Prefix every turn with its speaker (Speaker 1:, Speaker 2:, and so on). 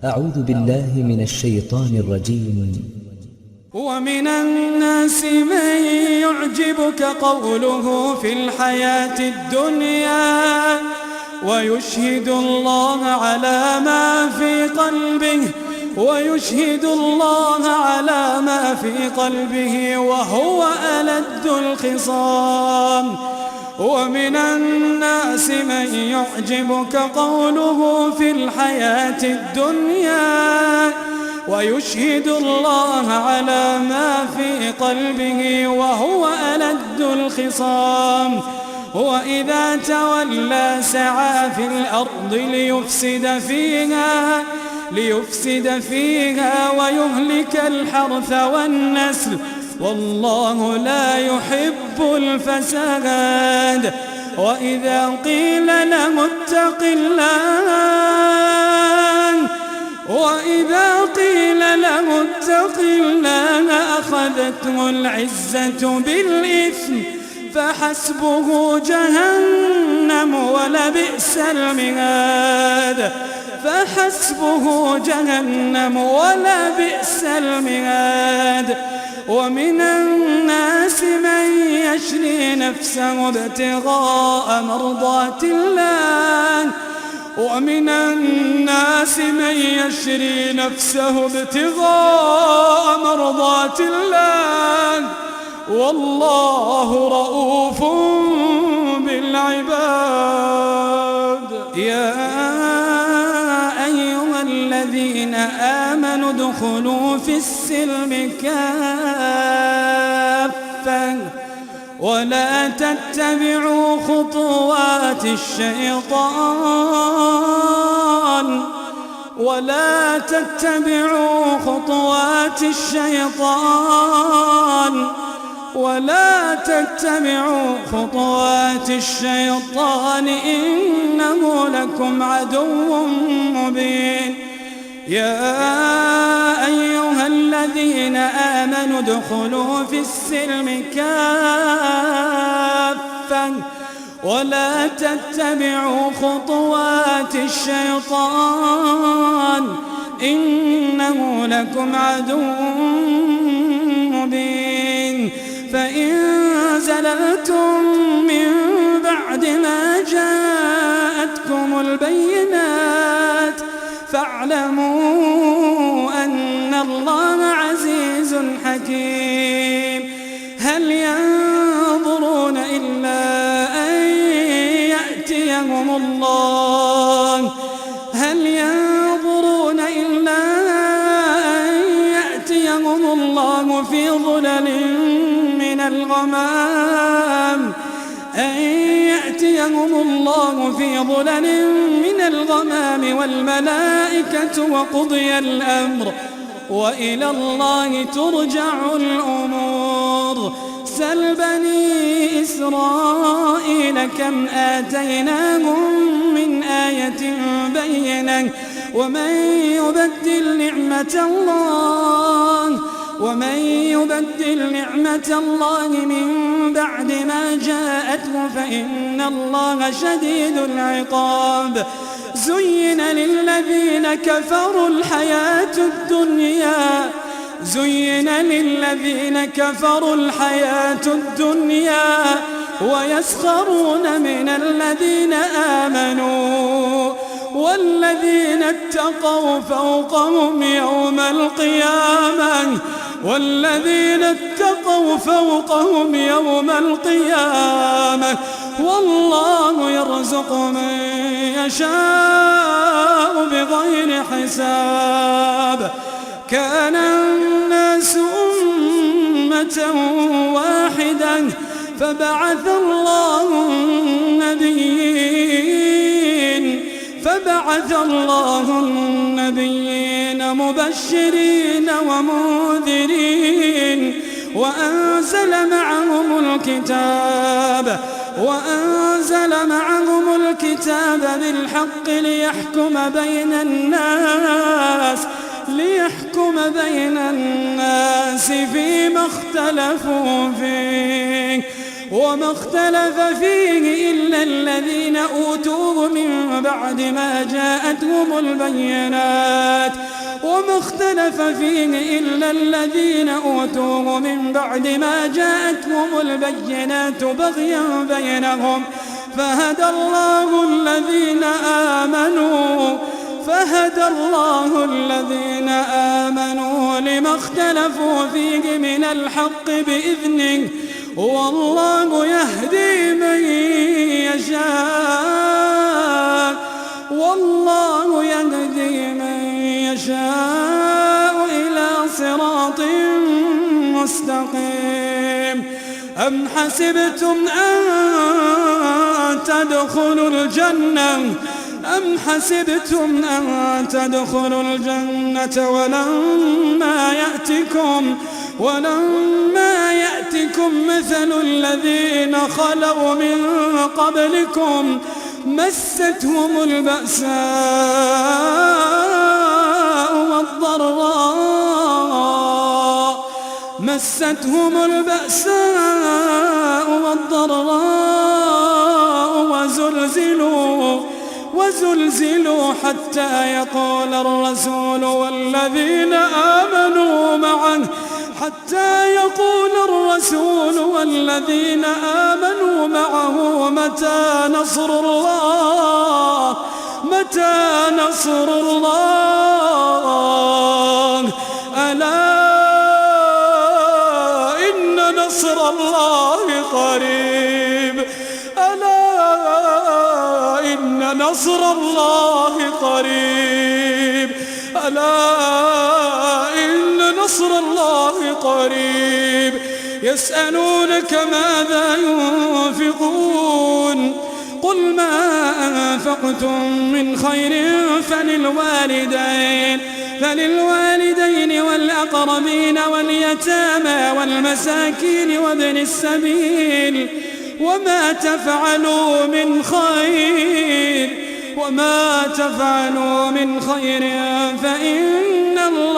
Speaker 1: أعوذ بالله من الشيطان الرجيم.
Speaker 2: ومن الناس من يعجبك قوله في الحياة الدنيا ويشهد الله على ما في قلبه وهو ألد الخصام. ومن الناس من يعجبك قوله في الحياة الدنيا ويشهد الله على ما في قلبه وهو ألد الخصام. وإذا تولى سعى في الأرض ليفسد فيها ويهلك الحرث والنسل والله لا يحب الفساد. وإذا قيل له اتق الله أخذته العزة بالإثم فحسبه جهنم ولبئس المهاد. ومن الناس من يشري نفسه ابتغاء مرضات الله والله رؤوف بالعباد. يا أيها الذين آمنوا ادخلوا في السلم كافة ولا تتبعوا خطوات الشيطان إنه لكم عدو مبين. يا أيها الذين آمنوا ادخلوا في السلم كافة ولا تتبعوا خطوات الشيطان إنه لكم عدو مبين. فإن زللتم من بعد ما جاءتكم البينات فاعلموا أن الله عزيز حكيم. هل ينظرون إلا أن يأتيهم الله في ظلل من الغمام والملائكة وقضي الأمر وإلى الله ترجع الأمور. سل بني إسرائيل كم آتيناهم من آية بينة ومن يبدل نعمة الله من بعد ما جاءته فإن الله شديد العقاب. زين للذين كفروا الحياة الدنيا ويسخرون من الذين آمنوا والذين اتقوا فوقهم يوم القيامة والله يرزق من يشاء بغير حساب. كان الناس أمة واحدة فبعث الله النبيين مبشرين ومنذرين وأنزل معهم الكتاب بالحق ليحكم بين الناس فيما اختلفوا فيه وما اختلف فيه إلا الذين أوتوه من بعد ما جاءتهم البينات وما اختلف فيه إلا الذين أوتوه من بعد ما جاءتهم البينات بغيا بينهم فهدى الله الذين آمنوا لما اختلفوا فيه من الحق بإذنه والله يهدي من يشاء إلى صراط مستقيم. أم حسبتم أن تدخلوا الجنة ولما يأتكم مثل الذين خلوا من قبلكم مستهم البأساء والضراء وزلزلوا حتى يقول الرسول والذين آمنوا معه متى نصر الله ألا إن نصر الله قريب يسألونك ماذا ينفقون قل ما أنفقتم من خير فللوالدين والأقربين واليتامى والمساكين وابن السبيل وما تفعلوا من خير فإن الله